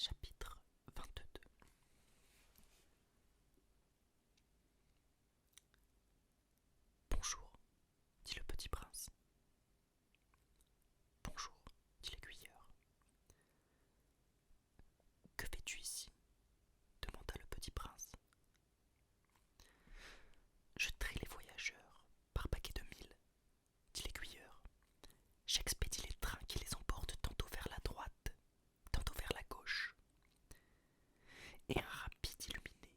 Chapitre 22. Bonjour, dit le petit prince. Bonjour, dit l'aiguilleur. Que fais-tu ici? Demanda le petit prince. Je trie les voyageurs par paquet de 1000, dit l'aiguilleur. J'expédie les trains qui les emportent tantôt vers la droite, tantôt vers la gauche. Et un rapide illuminé,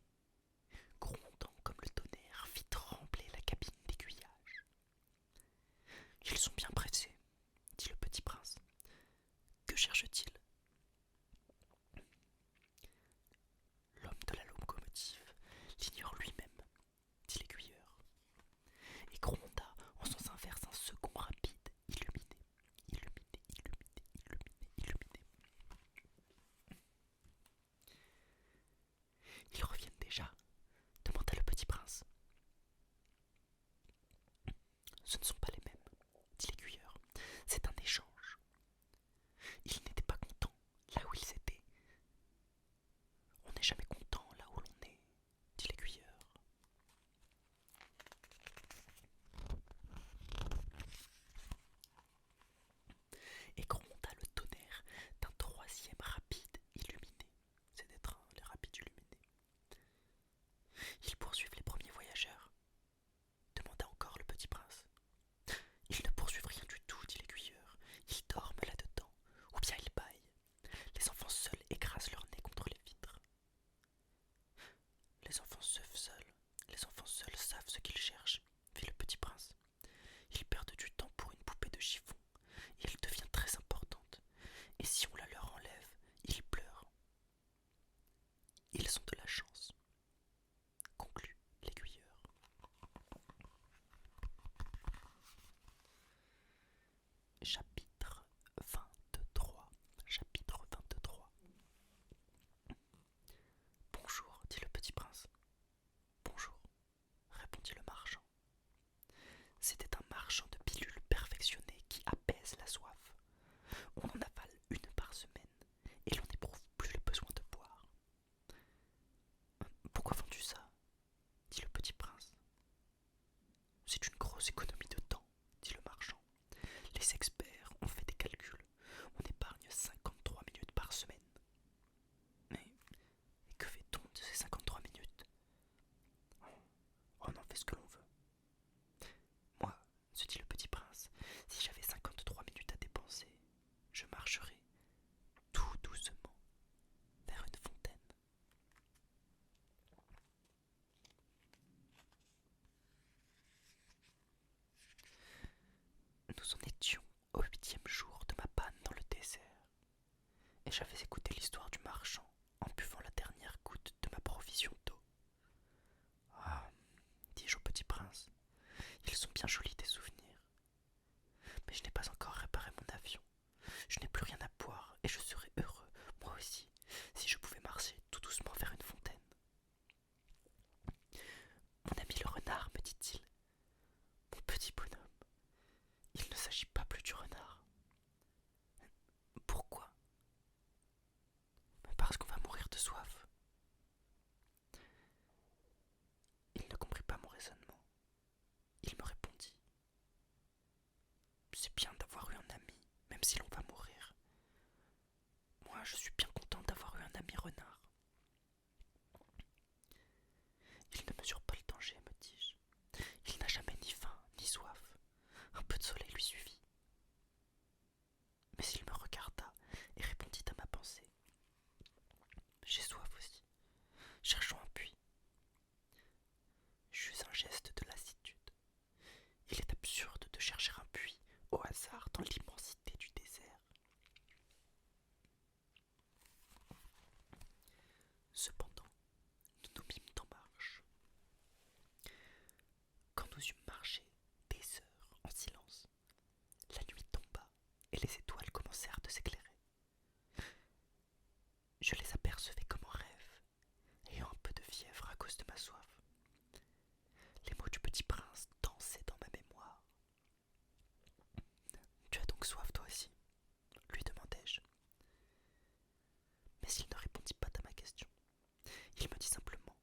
grondant comme le tonnerre, fit trembler la cabine d'aiguillage. Ils sont bien pressés, dit le petit prince. Que cherche-t-il? L'homme de la locomotive l'ignore lui-même, dit l'aiguilleur, et gronda en sens inverse un second rapide, illuminé, illuminé, illuminé, illuminé, illuminé. Ils reviennent déjà, demanda le petit prince. Ce ne sont pas les mêmes, dit l'aiguilleur. C'est un échange. Ils n'étaient pas contents là où ils étaient. On n'est jamais content là où l'on est, dit l'aiguilleur. Et gronda le tonnerre d'un troisième rapide illuminé. C'est des trains, les rapides illuminés. Ils poursuivent les premiers voyageurs, demanda encore le petit prince. Ils ne poursuivent rien du tout, dit l'aiguilleur. Ils dorment là-dedans, ou bien ils bâillent. Les enfants seuls écrasent leur nez contre les vitres. Les enfants seuls savent ce qu'ils cherchent, fit le petit prince. Ils perdent du temps pour une poupée de chiffon, et elle devient très importante. Et si on la leur enlève, ils pleurent. Ils ont de la chance, conclut l'aiguilleur. Chapitre 23. Chapitre 23. Bonjour, dit le petit prince. Bonjour, répondit le marchand. C'était un marchand de pilules perfectionnées qui apaise la soif. On en avale une par semaine et l'on n'éprouve plus le besoin de boire. Pourquoi vends-tu ça? Dit le petit prince. C'est une grosse économie de temps, dit le marchand. Les experts ont fait des calculs. On épargne 53 minutes par semaine. Mais et que fait-on de ces 53 minutes? On en fait ce que l'on veut. Moi, se dit le petit prince, si j'avais 53 minutes à dépenser, je marcherais tout doucement vers une fontaine. Nous en étions au 8e jour de ma panne dans le désert, et j'avais écouté l'histoire du marchand en buvant la dernière goutte de ma provision d'eau. Ah, dis-je au petit prince, ils sont bien jolis tes souvenirs. Mais je n'ai pas encore réparé mon avion. Je n'ai plus rien à boire et je serais heureux, moi aussi, si je pouvais marcher tout doucement vers une fontaine. Mon ami le renard, me dit-il, mon petit bonhomme, il ne s'agit pas plus du renard. Pourquoi? Parce qu'on va mourir de soif. Il ne comprit pas mon raisonnement. Il me répondit. C'est bien d'avoir eu un ami, même si l'on va mourir. Moi, je suis bien content d'avoir eu un ami renard. Il ne mesure pas le danger, me dis-je. Il n'a jamais ni faim, ni soif. Un peu de soleil lui suffit. Mais il me regarda et répondit à ma pensée. J'ai soif aussi. Cherchons un puits. J'eus un geste de lassitude. Il est absurde de chercher un puits au hasard dans l'immensité du désert. Cependant, nous nous mîmes en marche. Quand nous eûmes marché des heures en silence, la nuit tomba et les étoiles commencèrent de s'éclairer. Je les apercevais comme en rêve, ayant un peu de fièvre à cause de ma soif. Les mots du petit prince dansaient dans ma mémoire. Tu as donc soif toi aussi? Lui demandai-je. Mais Mais il ne répondit pas à ma question. Il me dit simplement: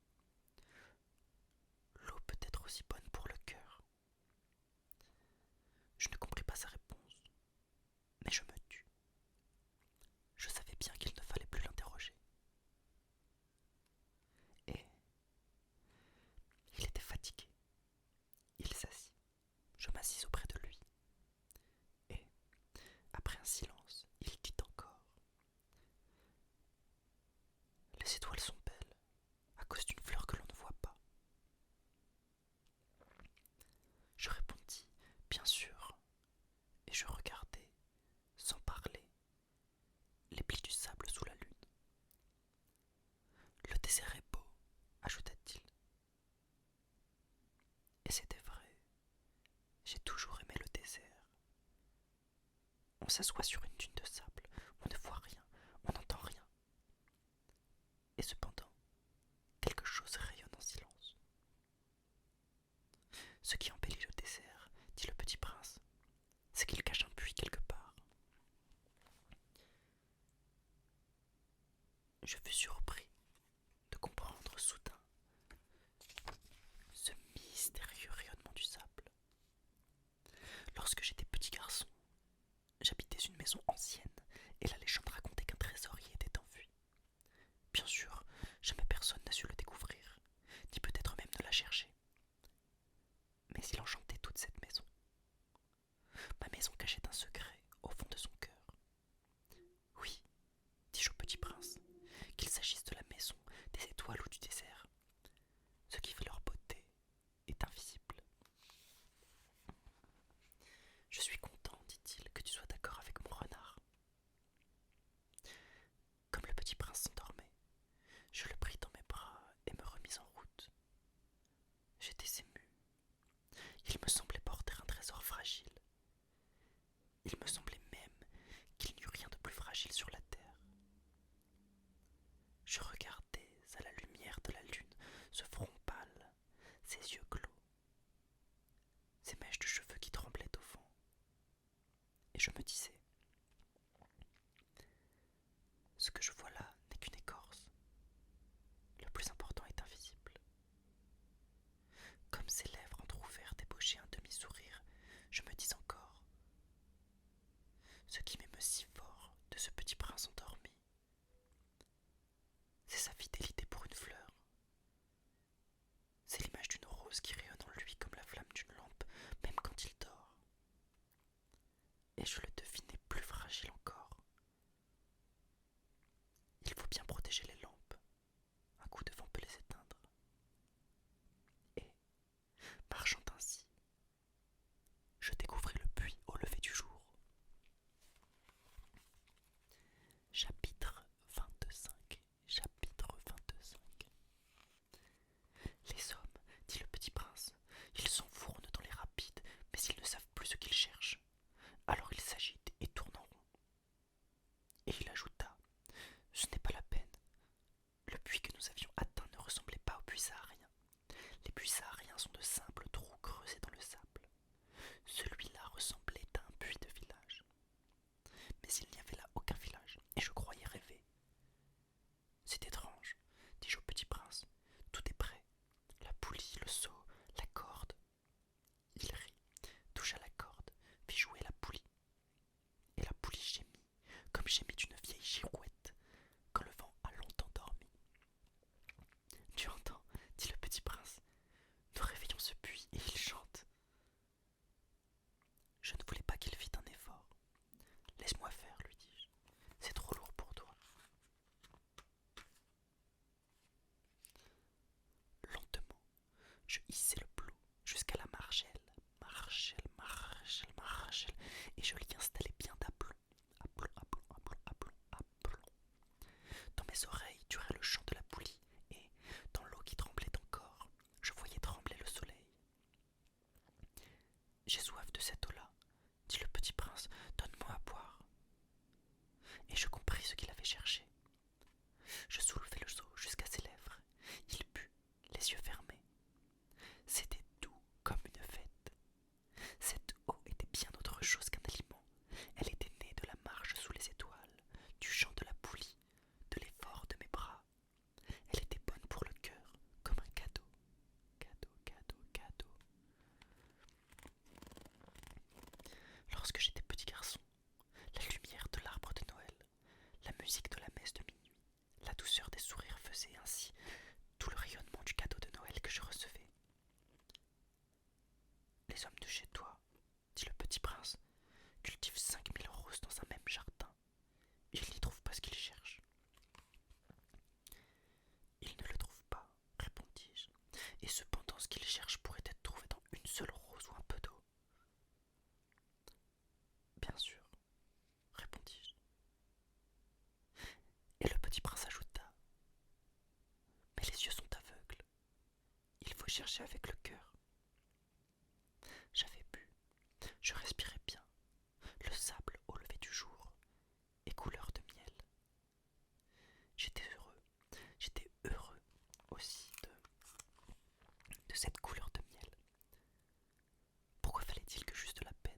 l'eau peut être aussi bonne pour le cœur. Je ne compris pas sa réponse, mais je me tus. Je savais bien qu'il ne fallait plus l'interroger. Et il était fatigué. Il s'assit. Je m'assis auprès de lui. Et, après un silence, il dit encore: les étoiles sont belles, à cause d'une fleur que l'on ne voit pas. Je répondis: bien sûr, et je regardai, sans parler, les plis du sable sous la lune. Le désert est beau, ajouta-t-il. Et c'était vrai, j'ai toujours aimé le désert. On s'assoit sur une dune de sable, on ne voit rien, on n'entend rien. Et cependant, quelque chose rayonne en silence. Ce qui embellit le désert, dit le petit prince, c'est qu'il cache un puits quelque part. Je fus surpris de comprendre soudain ce mystérieux rayonnement du sable. Lorsque j'étais petit garçon, j'habitais une maison ancienne et la légende racontait qu'un trésor y était enfui. Bien sûr, jamais personne n'a su le découvrir, ni peut-être même ne l'a cherché. Mais il enchantait toute cette maison. Ma maison cachait un secret au fond de son cœur. Oui, dis-je au petit prince, qu'il s'agisse de la maison, des étoiles ou du désert, ce qui fait leur beauté est invisible. Je suis content, dit-il, que tu sois d'accord avec mon renard. Comme le petit prince s'endormait, je le pris dans mes bras et me remis en route. J'étais ému. Il me semblait porter un trésor fragile. Il me semblait même qu'il n'y eût rien de plus fragile sur la terre. Je regardais à la lumière de la lune ce front pâle, ses yeux clos, ses mèches de cheveux qui tremblaient au vent. Et je me disais: ce que je vois là n'est qu'une écorce. Le plus important est invisible. Comme ses lèvres entr'ouvertes ébauchaient un demi-sourire, je me dis encore: ce qui m'émeut si fort de ce petit prince endormi, c'est sa fidélité pour une fleur. C'est l'image d'une rose qui rayonne en lui comme la flamme d'une lampe, même quand il dort. Et je le devinais plus fragile encore. Il faut bien protéger les lampes. Un coup de vent peut les éteindre. Et, marchant ainsi, je découvris le puits au lever du jour. Chapitre 25. Chapitre 25. Les hommes, dit le petit prince, ils s'enfournent dans les rapides, mais ils ne savent plus ce qu'ils cherchent. Alors ils s'agitent et tournent en rond. Et il ajouta: ce n'est pas la peine. Le puits que nous avions atteint ne ressemblait pas aux puits sahariens. Les puits sahariens sont de simples trous creusés dans le sable. Celui-là ressemblait à un puits de village. Mais il n'y avait là aucun village, et je croyais rêver. C'est étrange, dis-je au petit prince. Tout est prêt. La poulie, le seau, la corde. Il rit, toucha la corde, fit jouer la poulie. Et la poulie gémit, comme gémit une vieille girouette, quand le vent a longtemps dormi. Tu entends, dit le petit prince, nous réveillons ce puits et il chante. Je ne voulais pas qu'il fît un effort. Laisse-moi faire, lui dis-je. C'est trop lourd pour toi. Lentement, je hissai le plot jusqu'à la margelle, et je l'y installai bien d'aplomb, aplomb. Dans mes oreilles durait le chant de la poulie, et, dans l'eau qui tremblait encore, je voyais trembler le soleil. J'ai soif de cette eau-là, dit le petit prince, donne-moi à boire. Et je compris ce qu'il avait cherché. Je soulevai le seau jusqu'à ses lèvres. Il but, les yeux fermés. C'était doux comme une fête. Cette eau était bien autre chose qu'un aliment. Elle était née de la marche sous les étoiles, du chant de la poulie, de l'effort cherchais avec le cœur. J'avais bu, je respirais bien, le sable au lever du jour et couleur de miel. J'étais heureux aussi de cette couleur de miel. Pourquoi fallait-il que j'eusse de la peine?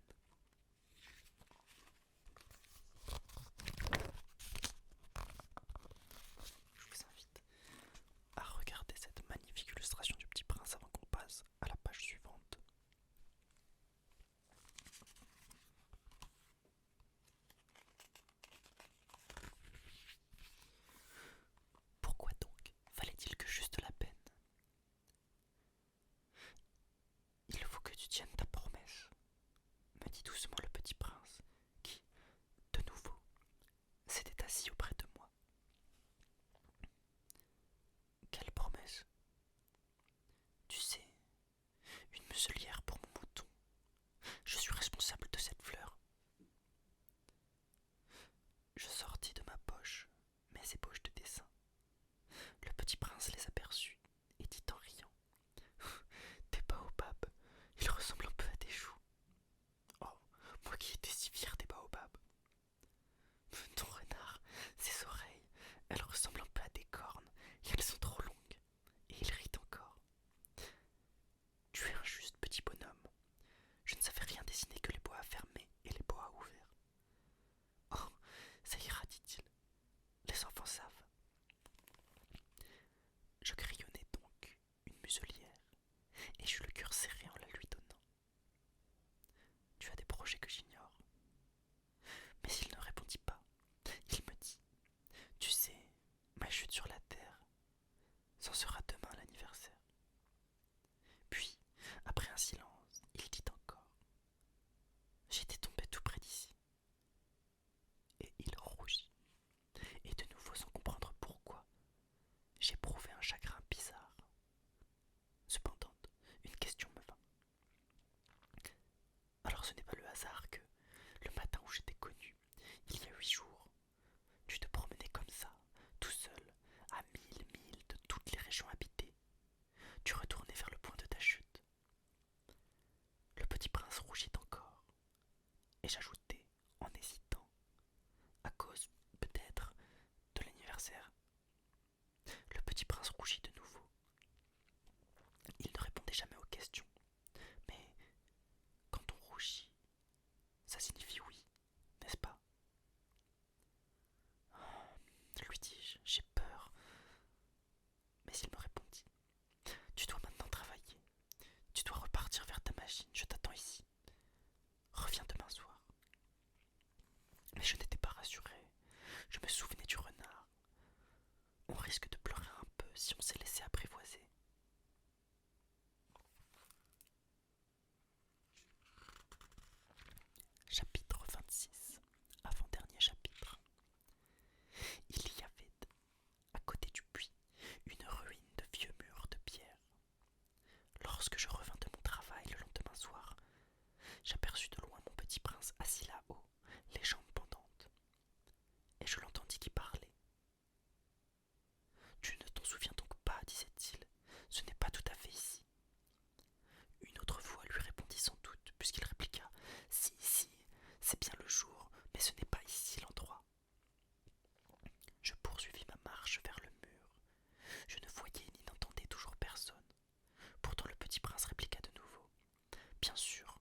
Je vous invite à regarder cette magnifique illustration du Petit Prince avant qu'on passe à la page suivante. Pourquoi donc fallait-il que j'eusse de la peine? Il faut que tu tiennes ta promesse, me dit doucement le Petit Prince, qui, de nouveau, s'était assis auprès de moi. Quelle promesse? Tu sais, une muselière pour mon mouton. Je suis responsable de cette fleur. Je sortis de ma poche mes ébauches de dessin. Le Petit Prince les aperçut et dit en riant: Des baobabs, ils ressemblent un peu à des choux. Oh, moi qui étais si fier des baobabs. Ton renard, ses oreilles, elles ressemblent un peu à des cornes et elles sont trop longues. Et il rit encore. Tu es injuste, petit bonhomme. Je ne savais rien dessiner que les bois fermés et les bois ouverts. Oh, ça ira, dit-il. Les enfants savent. Je crayonnai donc une muselière et j'eus le cœur serré en la lui donnant. Tu as des projets que j'ignore. Mais il ne répondit pas. Il me dit: Tu sais, ma chute sur la terre, c'en sera demain l'anniversaire. Puis, après un silence, il dit encore: J'étais tombé tout près d'ici. Et il rougit. Et de nouveau, sans comprendre pourquoi, j'éprouvais un chagrin bizarre. Cependant, une question me vint. Alors ce n'est pas le hasard que, le matin où j'étais connu, il y a 8 jours, tu te promenais comme ça, tout seul, à 1000 milles de toutes les régions habitées. Tu retournais vers le point de ta chute. Le Petit Prince rougit encore, et j'ajoutai, en hésitant, à cause, peut-être, de l'anniversaire. Le Petit Prince rougit de nouveau. Il ne répondait jamais aux questions, mais quand on rougit, ça signifie oui, n'est-ce pas? Lui dis-je, j'ai peur. Mais il me répondit: Tu dois maintenant travailler. Tu dois repartir vers ta machine, je t'attends ici. Reviens demain soir. Mais je n'étais pas rassuré. Je me souvenais du renard. On risque de pleurer un peu si on s'est laissé apprivoiser. Chapitre 26. Avant-dernier chapitre. Il y avait, à côté du puits, une ruine de vieux murs de pierre. Lorsque je revins de mon travail le lendemain soir, j'aperçus de loin mon Petit Prince assis là-haut, les jambes pendantes, et je l'entendis qui parlait. Tu ne t'en souviens donc pas, disait-il, ce n'est pas tout à fait ici. Une autre voix lui répondit sans doute, puisqu'il répliqua: Si, si, c'est bien le jour, mais ce n'est pas ici l'endroit. Je poursuivis ma marche vers le mur. Je ne voyais ni n'entendais toujours personne. Pourtant le Petit Prince répliqua de nouveau: Bien sûr,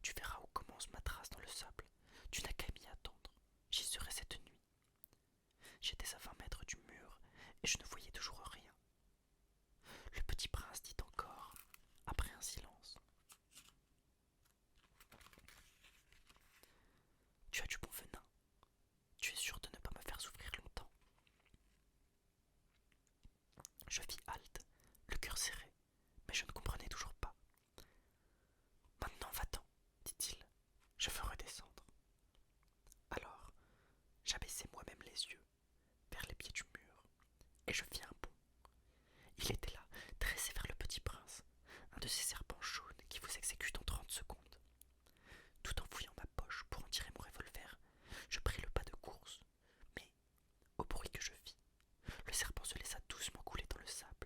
tu verras où commence ma trace dans le sable. Tu n'as qu'à m'y attendre. J'y serai cette nuit. J'étais à 20 mètres du mur et je ne voyais toujours rien. Le Petit Prince dit encore, après un silence: Tu as du bon venin. Tu es sûr de ne pas me faire souffrir longtemps? Je fis halte, le cœur serré, mais je ne comprenais toujours pas. Maintenant va-t'en, dit-il, je veux redescendre. Alors, j'abaissai moi-même les yeux vers les pieds du mur, et je fis un bond. Il était là, dressé vers le Petit Prince, un de ces serpents jaunes qui vous exécutent en 30 secondes. Tout en fouillant ma poche pour en tirer mon revolver, je pris le pas de course, mais, au bruit que je fis, le serpent se laissa doucement couler dans le sable.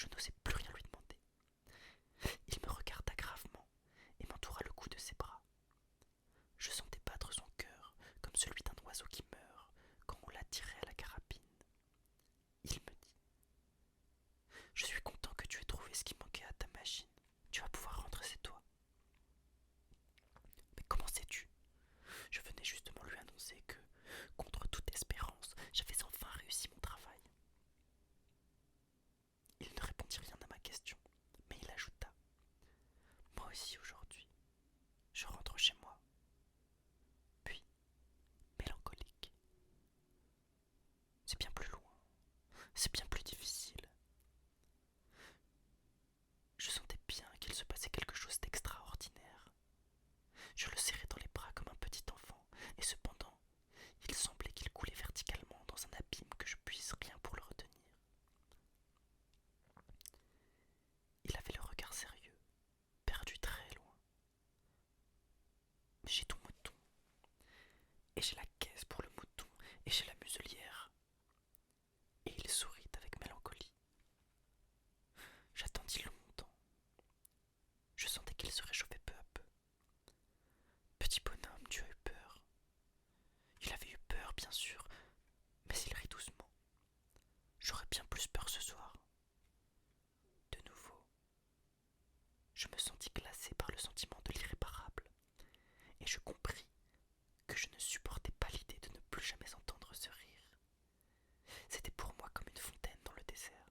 je n'osais plus rien lui demander. Il me regarda gravement et m'entoura le cou de ses bras. Je sentais battre son cœur comme celui d'un oiseau qui meurt quand on l'a tiré à la carabine. Il me dit: je suis content que tu aies trouvé ce qui manquait à ta machine. Tu vas pouvoir rentrer chez toi. Mais comment sais-tu? Je venais justement lui annoncer que, contre toute espérance, j'avais enfin réussi mon travail. Il ne répondit rien à ma question, mais il ajouta: moi aussi aujourd'hui, je rentre chez moi. Puis, mélancolique: c'est bien plus loin, c'est bien plus difficile. Je sentais bien qu'il se passait quelque chose d'extraordinaire. Je le serrais dans les bras comme un petit enfant, et cependant, il semblait qu'il coulait verticalement dans un abîme que je puisse rien pour le retenir. Il avait le regard sérieux, perdu très loin. J'ai ton mouton, et j'ai la caisse pour le mouton, et j'ai la muselière. Et il sourit avec mélancolie. J'attendis longtemps. Je sentais qu'il se réchauffait peu à peu. Petit bonhomme, tu as eu peur. Il avait eu peur, bien sûr, mais il rit doucement. J'aurais bien plus peur ce soir. De nouveau, je me sentis glacé par le sentiment de l'irréparable, et je compris que je ne supportais pas l'idée de ne plus jamais entendre ce rire. C'était pour moi comme une fontaine dans le désert.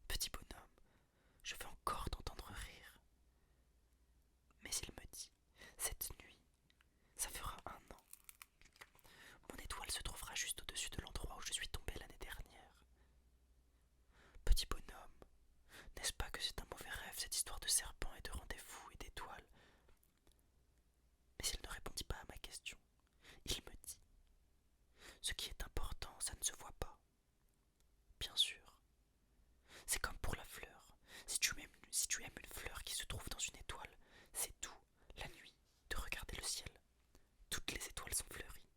Petit bonhomme, je veux encore t'entendre rire. Mais il me dit: cette nuit, ça fera 1 an. Mon étoile se trouvera juste au-dessus de l'endroit où je suis tombé l'année dernière. Petit bonhomme, n'est-ce pas que c'est un mauvais rêve, cette histoire de serpent et de rendez-vous et d'étoiles? Mais il ne répondit pas à ma question. Il me dit: ce qui est important, ça ne se voit pas. Bien sûr. C'est comme pour la fleur. Si tu aimes une fleur qui se trouve dans une étoile, c'est doux, la nuit, de regarder le ciel. Toutes les étoiles sont fleuries.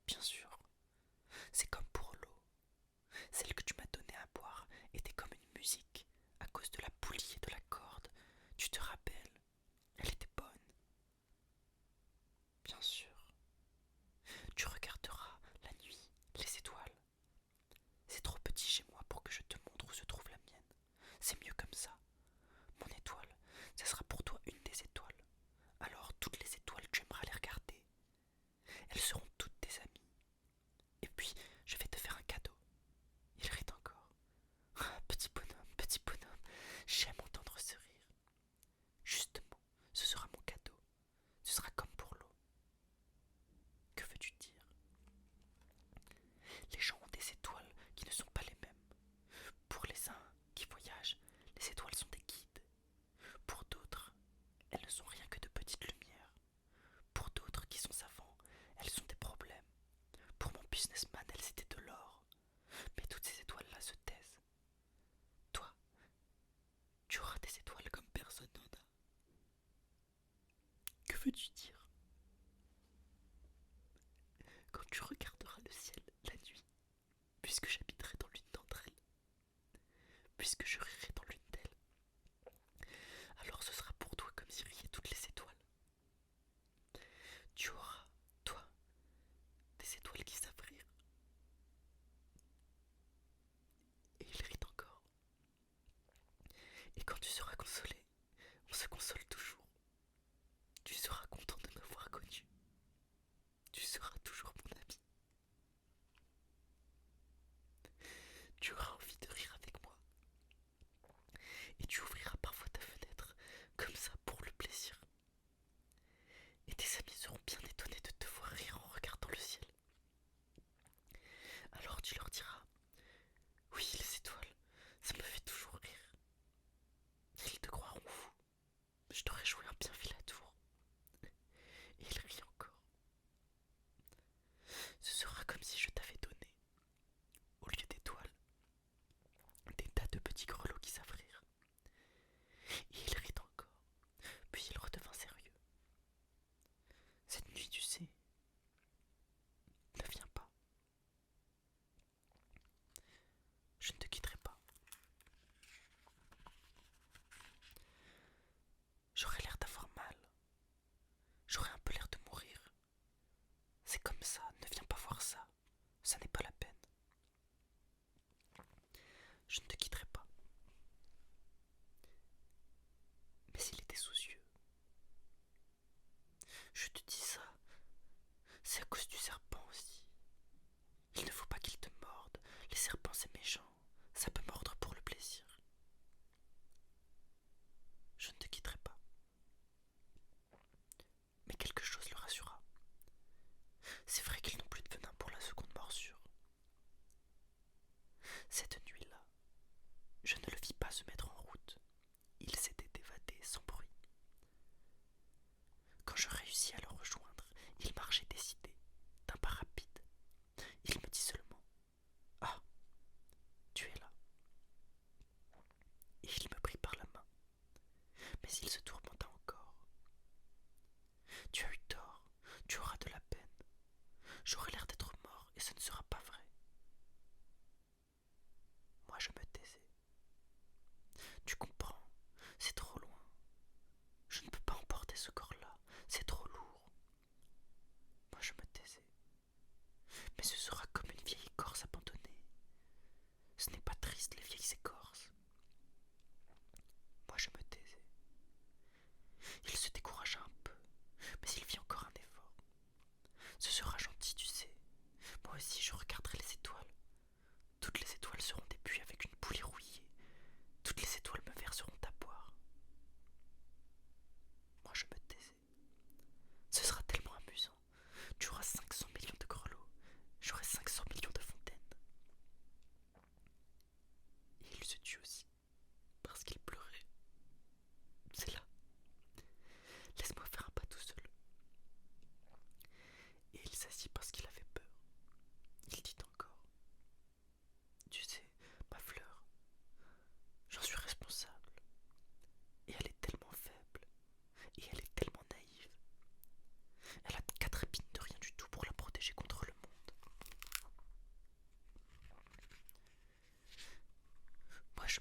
Bien sûr. C'est comme pour l'eau. Celle que tu m'as donnée à boire était comme une musique, à cause de la poulie et de la corde. Tu te rappelles? Elle était bonne. Bien sûr. Tu regarderas la nuit, les étoiles. C'est trop petit chez moi pour que je te montre où se trouve la mienne. C'est mieux comme ça. Mon étoile, ce sera pour toi une des étoiles. Alors toutes les étoiles, tu aimeras les regarder. Elles seront toutes tes amies. Et puis, je vais te faire un cadeau. Il rit encore. Ah, petit bonhomme, j'aime entendre ce rire. Justement, ce sera mon cadeau. Ce sera comme pour l'eau. Que veux-tu dire? Les gens ont des étoiles qui ne sont pas les mêmes. Pour les uns qui voyagent, les étoiles sont des guides. Pour d'autres, elles ne sont rien que de petites lumières. Pour d'autres qui sont savants, elles sont des problèmes. Pour mon businessman, elles étaient de l'or. Mais toutes ces étoiles-là se taisent. Toi, tu auras des étoiles comme personne n'en a. Que veux-tu dire? Quand tu regarderas le ciel la nuit, puisque j'habiterai dans l'une d'entre elles, puisque je rirai dans l'une d'elles, alors ce sera pour toi comme si riaient toutes les étoiles. Tu auras, toi, des étoiles qui savent rire. Et il rit encore. Et quand tu seras consolé, on se console toujours. Tu seras content de m'avoir connu. Tu seras toujours mon ami. Je ne te quitterai pas. Mais s'il était soucieux, je te dis ça, c'est à cause du serpent aussi. Il ne faut pas qu'il te morde. Les serpents, c'est méchant. Ça peut mordre pour le plaisir. Je ne te quitterai pas. Mais quelque chose le rassura. C'est vrai qu'ils n'ont plus de venin pour la seconde morsure. Cette nuit-là, je ne le vis pas se mettre en route. Il s'était évadé sans bruit. Quand je réussis à le rejoindre, il marchait décidé, d'un pas rapide. Il me dit seulement: Ah, tu es là. Et il me prit par la main, mais il se tourmenta encore. Tu as eu tort, tu auras de la peine. J'aurai l'air d'être mort et ce ne sera pas vrai. Moi je me taisais. Tu comprends, c'est trop loin. Je ne peux pas emporter ce corps-là, c'est trop lourd. Moi je me taisais. Mais ce sera comme une vieille écorce abandonnée. Ce n'est pas triste les vieilles écorces. Moi je me taisais. Il se découragea un peu, mais il fit encore un effort. Ce sera gentil, tu sais. Moi aussi je regarderai les étoiles. Toutes les étoiles seront des puits avec une poulie rouillée. Toutes les étoiles me verseront à boire. Moi je me taisais. Ce sera tellement amusant. Tu auras 500 millions de grelots. J'aurai 500 millions de fontaines. Et il se tut aussi, parce qu'il pleurait. C'est là. Laisse-moi faire un pas tout seul. Et il s'assit parce qu'il avait peur. Il dit encore: Tu sais, ma fleur, j'en suis responsable. Et elle est tellement faible. Et elle est tellement naïve. Elle a 4 épines de rien du tout pour la protéger contre le monde. Moi je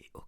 et au